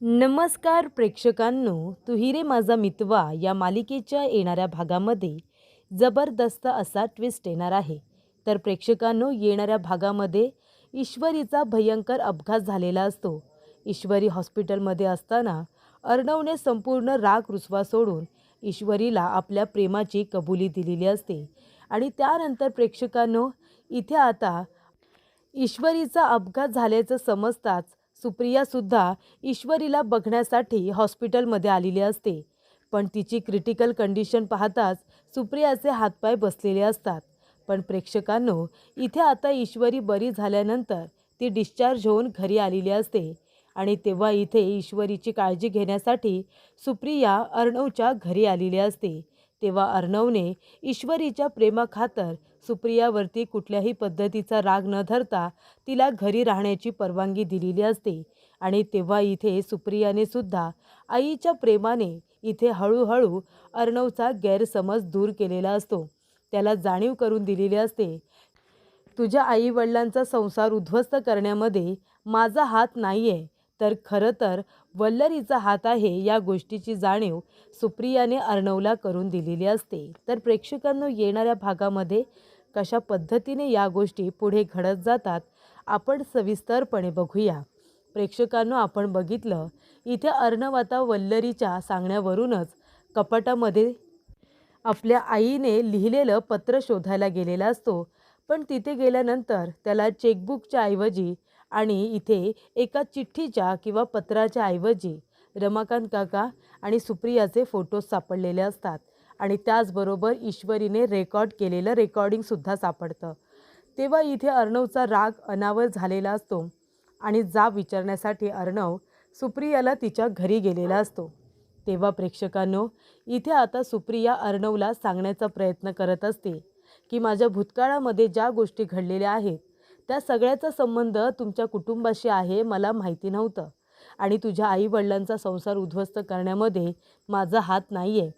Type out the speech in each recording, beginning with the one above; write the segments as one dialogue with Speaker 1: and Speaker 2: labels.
Speaker 1: नमस्कार प्रेक्षकांनो, तू रे माझा मितवा या मालिकेच्या येणाऱ्या भागामध्ये जबरदस्त असा ट्विस्ट येणार आहे. तर प्रेक्षकांनो, येणाऱ्या भागामध्ये ईश्वरीचा भयंकर अपघात झालेला असतो. ईश्वरी हॉस्पिटलमध्ये असताना अर्णवने संपूर्ण राग रुसवा सोडून ईश्वरीला आपल्या प्रेमाची कबुली दिलेली असते. आणि त्यानंतर प्रेक्षकांनो, इथे आता ईश्वरीचा अपघात झाल्याचं समजताच सुप्रियासुद्धा ईश्वरीला बघण्यासाठी हॉस्पिटलमध्ये आलेली असते. पण तिची क्रिटिकल कंडिशन पाहताच सुप्रियाचे हातपाय बसलेले असतात. पण प्रेक्षकांनो, इथे आता ईश्वरी बरी झाल्यानंतर ती डिस्चार्ज होऊन घरी आलेली असते. आणि तेव्हा इथे ईश्वरीची काळजी घेण्यासाठी सुप्रिया अर्णवच्या घरी आलेली असते. तेव्हा अर्णवने ईश्वरीच्या प्रेमाखातर सुप्रियावरती कुठल्याही पद्धतीचा राग न धरता तिला घरी राहण्याची परवानगी दिलेली असते. आणि तेव्हा इथे सुप्रियाने सुद्धा आईच्या प्रेमाने इथे हळूहळू अर्णवचा गैरसमज दूर केलेला असतो. त्याला जाणीव करून दिलेली असते, तुझ्या आईवडिलांचा संसार उद्ध्वस्त करण्यामध्ये माझा हात नाही आहे, तर खरं तर वल्लरीचा हात आहे. या गोष्टीची जाणीव सुप्रियाने अर्णवला करून दिलेली असते. तर प्रेक्षकांनो, येणाऱ्या भागामध्ये कशा पद्धतीने या गोष्टी पुढे घडत जातात आपण सविस्तरपणे बघूया. प्रेक्षकांनो, आपण बघितलं इथे अर्णव आता वल्लरीच्या सांगण्यावरूनच कपाटामध्ये आपल्या आईने लिहिलेलं पत्र शोधायला गेलेला असतो. पण तिथे गेल्यानंतर त्याला चेकबुकच्या ऐवजी आणि इथे एका चिठ्ठीच्या किंवा पत्राच्या ऐवजी रमाकांत काका आणि सुप्रियाचे फोटोज सापडलेले असतात. आणि त्याचबरोबर ईश्वरीने रेकॉर्ड केलेलं रेकॉर्डिंगसुद्धा सापडतं. तेव्हा इथे अर्णवचा राग अनावर झालेला असतो आणि जाब विचारण्यासाठी अर्णव सुप्रियाला तिच्या घरी गेलेला असतो. तेव्हा प्रेक्षकांनो, इथे आता सुप्रिया अर्णवला सांगण्याचा प्रयत्न करत असते की माझ्या भूतकाळामध्ये ज्या गोष्टी घडलेल्या आहेत त्या सगळ्याचा संबंध तुमच्या कुटुंबाशी आहे, मला माहिती नव्हतं. आणि तुझ्या आईवडिलांचा संसार उद्ध्वस्त करण्यामध्ये माझा हात नाही आहे.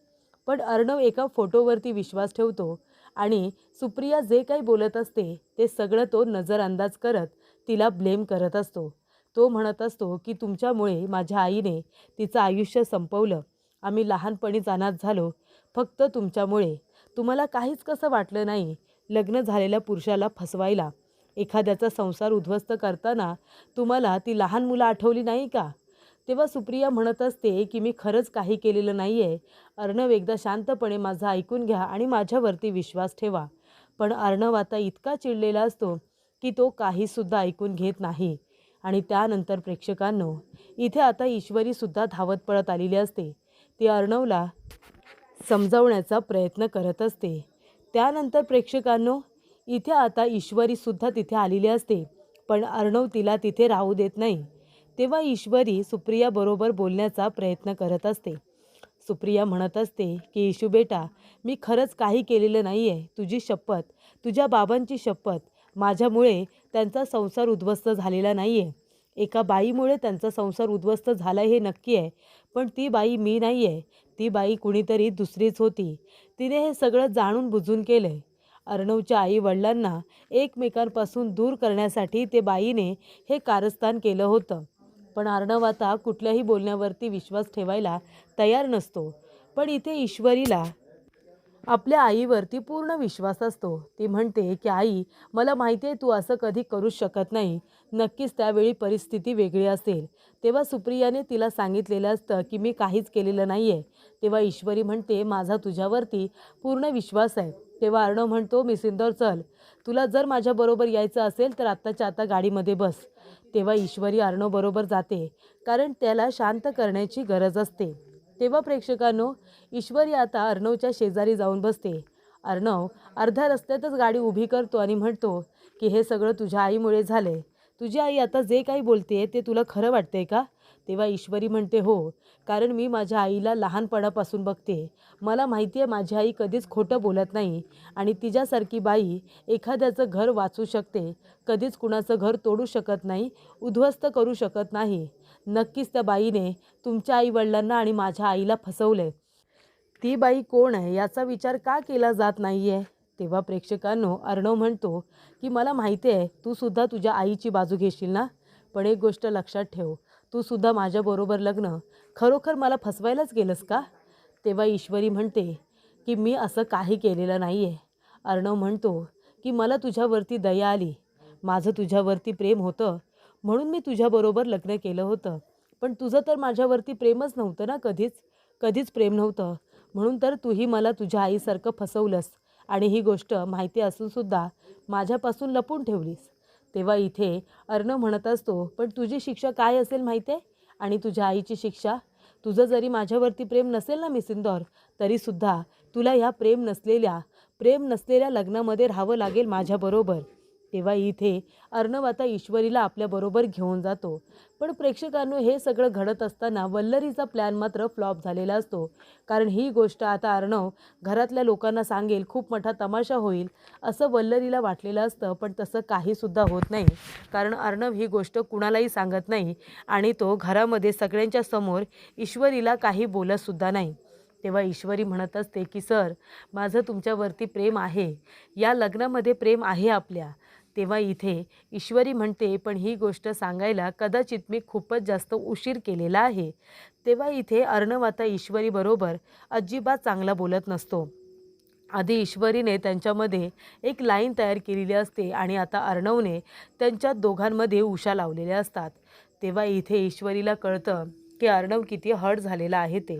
Speaker 1: पण अर्णव एका फोटोवरती विश्वास ठेवतो आणि सुप्रिया जे काही बोलत असते ते सगळं तो नजरअंदाज करत तिला ब्लेम करत असतो. तो म्हणत असतो की तुमच्यामुळे माझ्या आईने तिचं आयुष्य संपवलं. आम्ही लहानपणीच अनाथ झालो, फक्त तुमच्यामुळे. तुम्हाला काहीच कसं वाटलं नाही लग्न झालेल्या पुरुषाला फसवायला? एखाद्याचा संसार उद्ध्वस्त करताना तुम्हाला ती लहान मुलं आठवली नाही का? तेव्हा सुप्रिया म्हणत असते की मी खरंच काही केलेलं नाही आहे. अर्णव, एकदा शांतपणे माझं ऐकून घ्या आणि माझ्यावरती विश्वास ठेवा. पण अर्णव आता इतका चिडलेला असतो की तो काहीसुद्धा ऐकून घेत नाही. आणि त्यानंतर प्रेक्षकांनो, इथे आता ईश्वरीसुद्धा धावत पळत आलेली असते. ती अर्णवला समजावण्याचा प्रयत्न करत असते. त्यानंतर प्रेक्षकांनो, इथे आता ईश्वरीसुद्धा तिथे आलेली असते. पण अर्णव तिला तिथे राहू देत नाही. तेव्हा ईश्वरी सुप्रियाबरोबर बोलण्याचा प्रयत्न करत असते. सुप्रिया म्हणत असते की इशू बेटा, मी खरंच काही केलेलं नाही आहे. तुझी शपथ, तुझ्या बाबांची शपथ, माझ्यामुळे त्यांचा संसार उद्ध्वस्त झालेला नाही आहे. एका बाईमुळे त्यांचा संसार उद्ध्वस्त झाला हे नक्की आहे, पण ती बाई मी नाही आहे. ती बाई कुणीतरी दुसरीच होती. तिने हे सगळं जाणून बुजून केलं आहे. अर्णवच्या आईवडिलांना एकमेकांपासून दूर करण्यासाठी ते बाईने हे कारस्थान केलं होतं. पण अर्णव आता कुठल्याही बोलण्यावरती विश्वास ठेवायला तयार नसतो. पण इथे ईश्वरीला आपल्या आईवरती पूर्ण विश्वास असतो. ती म्हणते की आई, मला माहिती आहे तू असं कधी करूच शकत नाही. नक्कीच त्यावेळी परिस्थिती वेगळी असेल. तेव्हा सुप्रियाने तिला सांगितलेलं असतं की मी काहीच केलेलं नाही आहे. तेव्हा ईश्वरी म्हणते माझा तुझ्यावरती पूर्ण विश्वास आहे. तेव्हा अर्णव म्हणतो मिसिंदर चल, तुला जर माझ्याबरोबर यायचं असेल तर आत्ताच्या आता गाडीमध्ये बस. तेव्हा ईश्वरी अर्णवबरोबर जाते, कारण त्याला शांत करण्याची गरज असते. तेव्हा प्रेक्षकांनो, ईश्वरी आता अर्णवच्या शेजारी जाऊन बसते. अर्णव अर्ध्या रस्त्यातच गाडी उभी करतो आणि म्हणतो की हे सगळं तुझ्या आईमुळे झाले. तुझी आई आता जे काही बोलते ते तुला खरं वाटतंय का? तेव्हा ईश्वरी म्हणते हो, कारण मी माझ्या आईला लहानपणापासून बघते. मला माहिती आहे माझी आई कधीच खोटं बोलत नाही आणि तिच्यासारखी बाई एखाद्याचं घर वाचू शकते, कधीच कुणाचं घर तोडू शकत नाही, उद्ध्वस्त करू शकत नाही. नक्कीच त्या बाईने तुमच्या आईवडिलांना आणि माझ्या आईला फसवले. ती बाई कोण आहे याचा विचार का केला जात नाही आहे? तेव्हा प्रेक्षकांनो, अर्णव म्हणतो की मला माहिती आहे तू सुद्धा तुझ्या आईची बाजू घेशील ना, पण एक गोष्ट लक्षात ठेव, तू सुद्धा माझ्याबरोबर लग्न खरोखर मला फसवायलाच गेलंस का? तेव्हा ईश्वरी म्हणते की मी असं काही केलेलं नाही आहे. अर्णव म्हणतो की मला तुझ्यावरती दया आली. माझं तुझ्यावरती प्रेम होतं म्हणून मी तुझ्याबरोबर लग्न केलं होतं. पण तुझं तर माझ्यावरती प्रेमच नव्हतं ना कधीच. कधीच प्रेम नव्हतं. म्हणून तर तूही मला तुझ्या आईसारखं फसवलंस आणि ही गोष्ट माहिती असूनसुद्धा माझ्यापासून लपून ठेवलीस. तेव्हा इथे अर्णव म्हणत असतो, पण तुझी शिक्षा काय असेल माहिती आहे? आणि तुझ्या आईची शिक्षा? तुझं जरी माझ्यावरती प्रेम नसेल ना मिसिंदौर, तरीसुद्धा तुला ह्या प्रेम नसलेल्या लग्नामध्ये राहावं लागेल माझ्याबरोबर. तेव्हा इथे अर्णव आता ईश्वरीला आपल्याबरोबर घेऊन जातो. पण प्रेक्षकांनो, हे सगळं घडत असताना वल्लरीचा प्लॅन मात्र फ्लॉप झालेला असतो. कारण ही गोष्ट आता अर्णव घरातल्या लोकांना सांगेल, खूप मोठा तमाशा होईल असं वल्लरीला वाटलेलं असतं. पण तसं काहीसुद्धा होत नाही. कारण अर्णव ही गोष्ट कुणालाही सांगत नाही आणि तो घरामध्ये सगळ्यांच्या समोर ईश्वरीला काही बोलतसुद्धा नाही. तेव्हा ईश्वरी म्हणत असते की सर, माझं तुमच्यावरती प्रेम आहे. या लग्नामध्ये प्रेम आहे आपल्या. तेव्हा इथे ईश्वरी म्हणते, पण ही गोष्ट सांगायला कदाचित मी खूपच जास्त उशीर केलेला आहे. तेव्हा इथे अर्णव आता ईश्वरीबरोबर अजिबात चांगला बोलत नसतो. आधी ईश्वरीने त्यांच्यामध्ये एक लाईन तयार केलेली असते आणि आता अर्णवने त्यांच्या दोघांमध्ये उशा लावलेल्या असतात. तेव्हा इथे ईश्वरीला कळतं की अर्णव किती हर्ट झालेला आहे ते.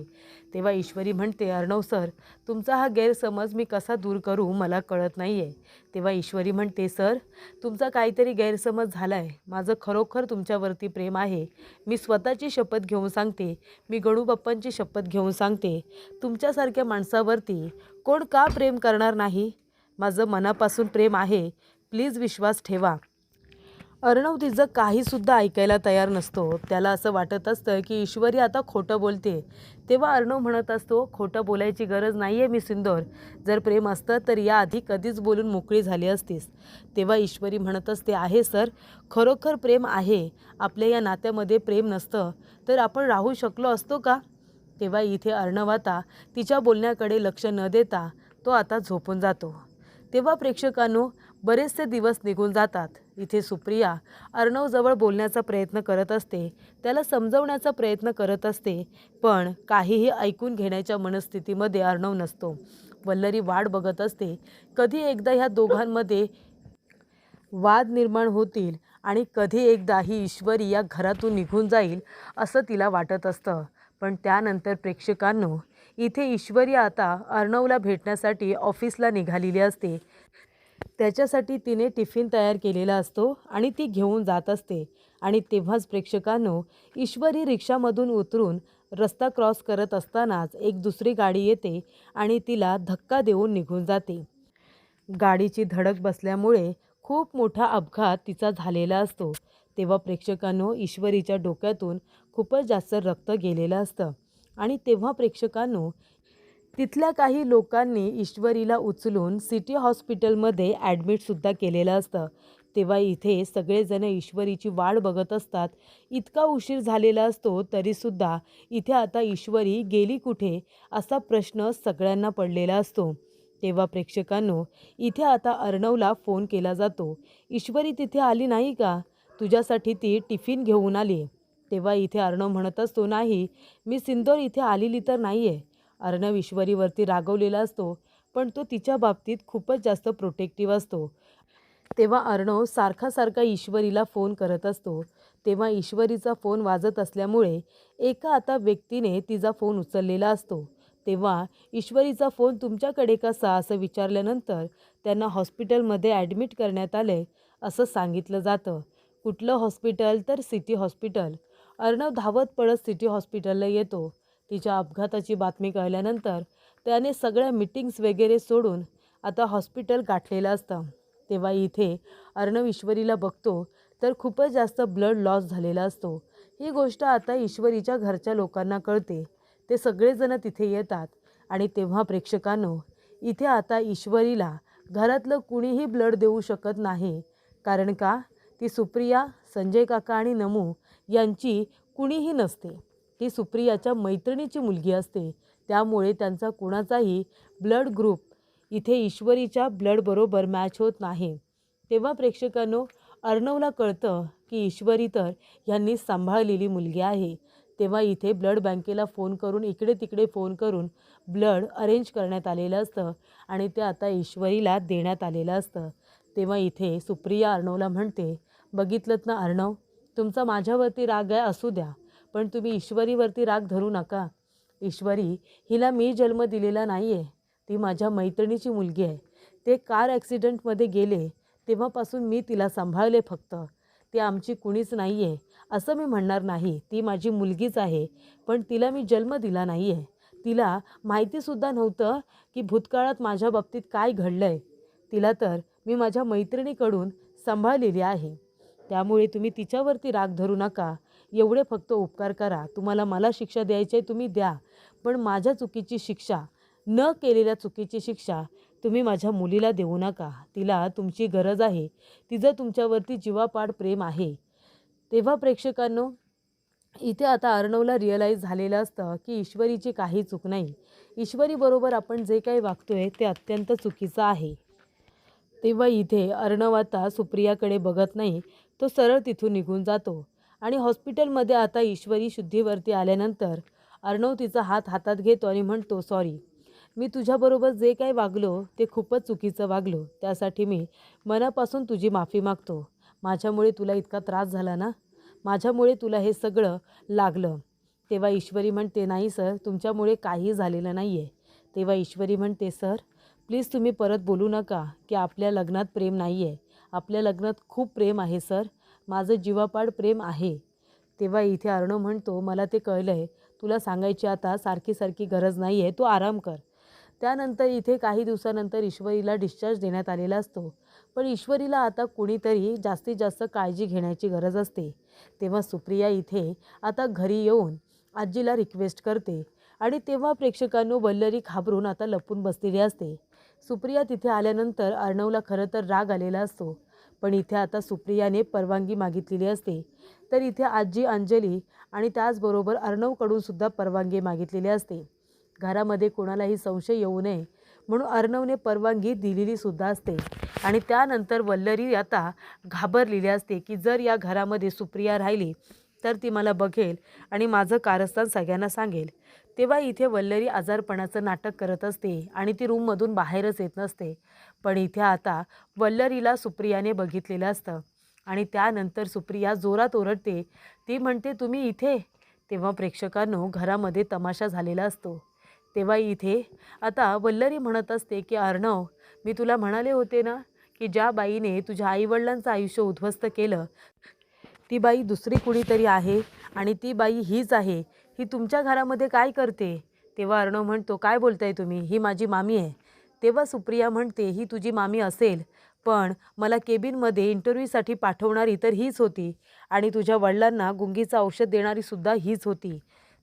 Speaker 1: तेव्हा ईश्वरी म्हणते, अर्णव सर, तुमचा हा गैरसमज मी कसा दूर करू मला कळत नाही आहे. तेव्हा ईश्वरी म्हणते, सर, तुमचा काहीतरी गैरसमज झाला आहे. माझं खरोखर तुमच्यावरती प्रेम आहे. मी स्वतःची शपथ घेऊन सांगते, मी गणूबाप्पांची शपथ घेऊन सांगते, तुमच्यासारख्या माणसावरती कोण का प्रेम करणार नाही? माझं मनापासून प्रेम आहे. प्लीज विश्वास ठेवा. अर्णव तिचं काहीसुद्धा ऐकायला तयार नसतो. त्याला असं वाटत असतं की ईश्वरी आता खोटं बोलते. तेव्हा अर्णव म्हणत असतो, खोटं बोलायची गरज नाही आहे मिसिंदौर. जर प्रेम असतं तर याआधी कधीच बोलून मोकळी झाली असतीस. तेव्हा ईश्वरी म्हणत असते, आहे सर, खरोखर प्रेम आहे. आपल्या या नात्यामध्ये प्रेम नसतं तर आपण राहू शकलो असतो का? तेव्हा इथे अर्णव आता तिच्या बोलण्याकडे लक्ष न देता तो आता झोपून जातो. तेव्हा प्रेक्षकांनो, बरेचसे दिवस निघून जातात. इथे सुप्रिया अर्णवजवळ बोलण्याचा प्रयत्न करत असते, त्याला समजवण्याचा प्रयत्न करत असते, पण काहीही ऐकून घेण्याच्या मनस्थितीमध्ये अर्णव नसतो. वल्लरी वाट बघत असते, कधी एकदा ह्या दोघांमध्ये वाद निर्माण होतील आणि कधी एकदा ही ईश्वरी या घरातून निघून जाईल असं तिला वाटत असतं. पण त्यानंतर प्रेक्षकांनो, इथे ईश्वरी आता अर्णवला भेटण्यासाठी ऑफिसला निघालेली असते. त्याच्यासाठी तिने टिफिन तयार केलेला असतो आणि ती घेऊन जात असते. आणि तेव्हाच प्रेक्षकांनो, ईश्वरी रिक्षामधून उतरून रस्ता क्रॉस करत असतानाच एक दुसरी गाडी येते आणि तिला धक्का देऊन निघून जाते. गाडीची धडक बसल्यामुळे खूप मोठा अपघात तिचा झालेला असतो. तेव्हा प्रेक्षकांनो, ईश्वरीच्या डोक्यातून खूपच जास्त रक्त गेलेलं असतं. आणि तेव्हा प्रेक्षकांनो, तिथल्या काही लोकांनी ईश्वरीला उचलून सिटी हॉस्पिटलमध्ये ॲडमिटसुद्धा केलेलं असतं. तेव्हा इथे सगळेजण ईश्वरीची वाट बघत असतात. इतका उशीर झालेला असतो तरीसुद्धा इथे आता ईश्वरी गेली कुठे असा प्रश्न सगळ्यांना पडलेला असतो. तेव्हा प्रेक्षकांनो, इथे आता अर्णवला फोन केला जातो. ईश्वरी तिथे आली नाही का? तुझ्यासाठी ती टिफिन घेऊन आली. तेव्हा इथे अर्णव म्हणत असतो, नाही, मी सिंदूर इथे आलेली तर नाही आहे. अर्णव ईश्वरीवरती रागवलेला असतो, पण तो तिच्या बाबतीत खूपच जास्त प्रोटेक्टिव्ह असतो. तेव्हा अर्णव सारखा ईश्वरीला फोन करत असतो. तेव्हा ईश्वरीचा फोन वाजत असल्यामुळे एका आता व्यक्तीने तिचा फोन उचललेला असतो. तेव्हा ईश्वरीचा फोन तुमच्याकडे कसा असं विचारल्यानंतर त्यांना हॉस्पिटलमध्ये ॲडमिट करण्यात आले असं सांगितलं जातं. कुठलं हॉस्पिटल? तर सिटी हॉस्पिटल. अर्णव धावत पळत सिटी हॉस्पिटलला येतो. तिच्या अपघाताची बातमी कळल्यानंतर त्याने सगळ्या मीटिंग्स वगैरे सोडून आता हॉस्पिटल गाठलेलं असतं. तेव्हा इथे अर्णव ईश्वरीला बघतो तर खूपच जास्त ब्लड लॉस झालेला असतो. ही गोष्ट आता ईश्वरीच्या घरच्या लोकांना कळते. ते सगळेजण तिथे येतात आणि तेव्हा प्रेक्षकांनो, इथे आता ईश्वरीला घरातलं कुणीही ब्लड देऊ शकत नाही. कारण का? ती सुप्रिया, संजय काका आणि नमू यांची कुणीही नसते. ती सुप्रियाच्या मैत्रिणीची मुलगी असते. त्यामुळे त्यांचा कुणाचाही ब्लड ग्रुप इथे ईश्वरीच्या ब्लडबरोबर मॅच होत नाही. तेव्हा प्रेक्षकांनो, अर्णवला कळतं की ईश्वरी तर यांनी सांभाळलेली मुलगी आहे. तेव्हा इथे ब्लड बँकेला फोन करून इकडे तिकडे फोन करून ब्लड अरेंज करण्यात आलेलं असतं आणि ते आता ईश्वरीला देण्यात आलेलं असतं. तेव्हा इथे सुप्रिया अर्णवला म्हणते, बघितलंत ना अर्णव, तुमचा माझ्यावरती राग आहे असू द्या, पण तुम्ही ईश्वरीवरती राग धरू नका. ईश्वरी हिला मी जन्म दिलेला नाही आहे, ती माझ्या मैत्रिणीची मुलगी आहे. ते कार ॲक्सिडेंटमध्ये गेले तेव्हापासून मी तिला सांभाळले फक्त. ती आमची कुणीच नाही आहे असं मी म्हणणार नाही. ती माझी मुलगीच आहे, पण तिला मी जन्म दिला नाही आहे. तिला माहितीसुद्धा नव्हतं की भूतकाळात माझ्या बाबतीत काय घडलं आहे. तिला तर मी माझ्या मैत्रिणीकडून सांभाळलेली आहे. त्यामुळे तुम्ही तिच्यावरती राग धरू नका. एवढे फक्त उपकार करा. तुम्हाला मला शिक्षा द्यायची आहे तुम्ही द्या, पण माझ्या चुकीची शिक्षा, न केलेल्या चुकीची शिक्षा तुम्ही माझ्या मुलीला देऊ नका. तिला तुमची गरज आहे. तिचं तुमच्यावरती जीवापाड प्रेम आहे. तेव्हा प्रेक्षकांनो, इथे आता अर्णवला रिअलाईज झालेलं असतं की ईश्वरीची काही चूक नाही. ईश्वरीबरोबर आपण जे काही वागतोय ते अत्यंत चुकीचं आहे. तेव्हा इथे अर्णव आता सुप्रियाकडे बघत नाही. तो सरळ तिथून निघून जातो आणि हॉस्पिटलमध्ये आता ईश्वरी शुद्धीवरती आल्यानंतर अर्णव तिचा हात हातात घेतो आणि म्हणतो, सॉरी, मी तुझ्याबरोबर जे काही वागलो ते खूपच चुकीचं वागलो. त्यासाठी मी मनापासून तुझी माफी मागतो. माझ्यामुळे तुला इतका त्रास झाला ना, माझ्यामुळे तुला हे सगळं लागलं. तेव्हा ईश्वरी म्हणते, नाही सर, तुमच्यामुळे काही झालेलं नाही आहे. तेव्हा ईश्वरी म्हणते, सर प्लीज तुम्ही परत बोलू नका की आपल्या लग्नात प्रेम नाही आहे. आपल्या लग्नात खूप प्रेम आहे सर, माझं जीवापाड प्रेम आहे. तेव्हा इथे अर्णव म्हणतो, मला ते कळलं आहे, तुला सांगायची आता सारखी सारखी गरज नाही आहे, तू आराम कर. त्यानंतर इथे काही दिवसानंतर ईश्वरीला डिस्चार्ज देण्यात आलेला असतो. पण ईश्वरीला आता कुणीतरी जास्तीत जास्त काळजी घेण्याची गरज असते. तेव्हा सुप्रिया इथे आता घरी येऊन आजीला रिक्वेस्ट करते आणि तेव्हा प्रेक्षकांनो वल्लरी घाबरून आता लपून बसलेली असते. सुप्रिया तिथे आल्यानंतर अर्णवला खरं तर राग आलेला असतो, पण इथे आता सुप्रियाने परवानगी मागितलेली असते. तर इथे आजी अंजली आणि त्याचबरोबर अर्णवकडून सुद्धा परवानगी मागितलेली असते. घरामध्ये कोणालाही संशय येऊ नये म्हणून अर्णवने परवानगी दिलेली सुद्धा असते. आणि त्यानंतर वल्लरी आता घाबरलेली असते की जर या घरामध्ये सुप्रिया राहिली तर ती मला बघेल आणि माझं कारस्थान सगळ्यांना सांगेल. तेव्हा इथे वल्लरी आजारपणाचं नाटक करत असते आणि ती रूममधून बाहेरच येत नसते. पण इथे आता वल्लरीला सुप्रियाने बघितलेलं असतं आणि त्यानंतर सुप्रिया जोरात ओरडते. ती म्हणते, तुम्ही इथे? तेव्हा प्रेक्षकांनो घरामध्ये तमाशा झालेला असतो. तेव्हा इथे आता वल्लरी म्हणत असते की अर्णव, मी तुला म्हणाले होते ना की ज्या बाईने तुझ्या आईवडिलांचं आयुष्य उद्ध्वस्त केलं ती बाई दुसरी कुणीतरी आहे आणि ती बाई हीच आहे. ही तुमच्या घरामध्ये काय करते? तेव्हा अर्णव म्हणतो, काय बोलताय तुम्ही, ही माझी मामी आहे. तेव्हा सुप्रिया म्हणते, ही तुझी मामी असेल, पण मला केबिनमध्ये इंटरव्ह्यूसाठी पाठवणारी तर हीच होती आणि तुझ्या वडिलांना गुंगीचं औषध देणारी सुद्धा हीच होती.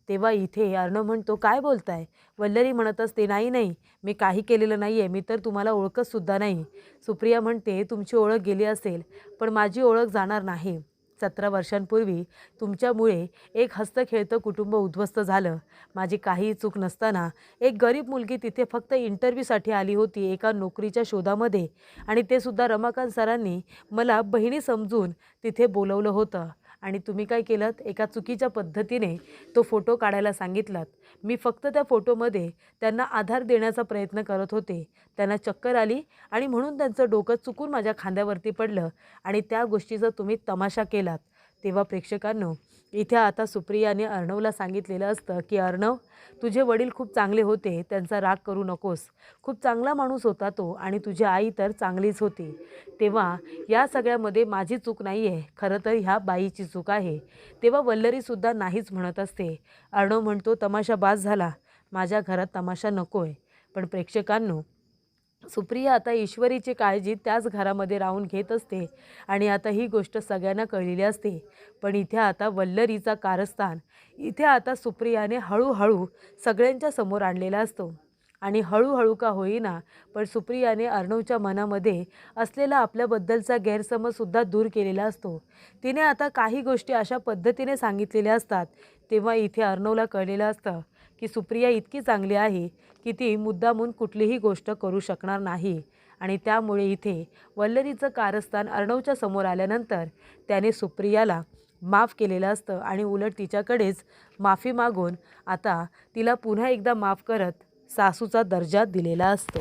Speaker 1: तेव्हा इथे अर्णव म्हणतो, काय बोलताय? वल्लरी म्हणत असते, नाही नाही, मी काही केलेलं नाही आहे, मी तर तुम्हाला ओळखतसुद्धा नाही. सुप्रिया म्हणते, तुमची ओळख गेली असेल पण माझी ओळख जाणार नाही. 17 वर्षांपूर्वी तुमच्यामुळे एक हसतं कुटुंब उद्ध्वस्त झालं. माझी काही चूक नसताना एक गरीब मुलगी तिथे फक्त इंटरव्ह्यूसाठी आली होती एका नोकरीच्या शोधामध्ये आणि ते सुद्धा रमाकांत सरांनी मला बहिणी समजून तिथे बोलवलं होतं आणि तुम्ही काय केलं, एका चुकीच्या पद्धतीने तो फोटो काढायला सांगितलात. मी फक्त त्या फोटोमध्ये त्यांना आधार देण्याचा प्रयत्न करत होते. त्यांना चक्कर आली आणि म्हणून त्यांचं डोकं चुकून माझ्या खांद्यावरती पडलं आणि त्या गोष्टीचा तुम्ही तमाशा केलात. तेव्हा प्रेक्षकांनो इथे आता सुप्रियाने अर्णवला सांगितलेलं असतं की अर्णव, तुझे वडील खूप चांगले होते, त्यांचा राग करू नकोस. खूप चांगला माणूस होता तो आणि तुझी आई तर चांगलीच होती. तेव्हा या सगळ्यामध्ये माझी चूक नाही आहे, खरं तर ह्या बाईची चूक आहे. तेव्हा वल्लरीसुद्धा नाहीच म्हणत असते. अर्णव म्हणतो, तमाशा बास झाला, माझ्या घरात तमाशा नको आहे. पण प्रेक्षकांनो सुप्रिया आता ईश्वरीची काळजी त्याच घरामध्ये राहून घेत असते आणि आता ही गोष्ट सगळ्यांना कळलेली असते. पण इथे आता वल्लरीचा कारस्थान इथे आता सुप्रियाने हळूहळू सगळ्यांच्या समोर आणलेला असतो आणि हळूहळू का होईना पण सुप्रियाने अर्णवच्या मनामध्ये असलेला आपल्याबद्दलचा गैरसमजसुद्धा दूर केलेला असतो. तिने आता काही गोष्टी अशा पद्धतीने सांगितलेल्या असतात. तेव्हा इथे अर्णवला कळलेलं असतं की सुप्रिया इतकी चांगली आहे की ती मुद्दामून कुठलीही गोष्ट करू शकणार नाही आणि त्यामुळे इथे वल्लरीचं कारस्थान अर्णवच्या समोर आल्यानंतर त्याने सुप्रियाला माफ केलेलं असतं आणि उलट तिच्याकडेच माफी मागून आता तिला पुन्हा एकदा माफ करत सासूचा दर्जा दिलेला असतो.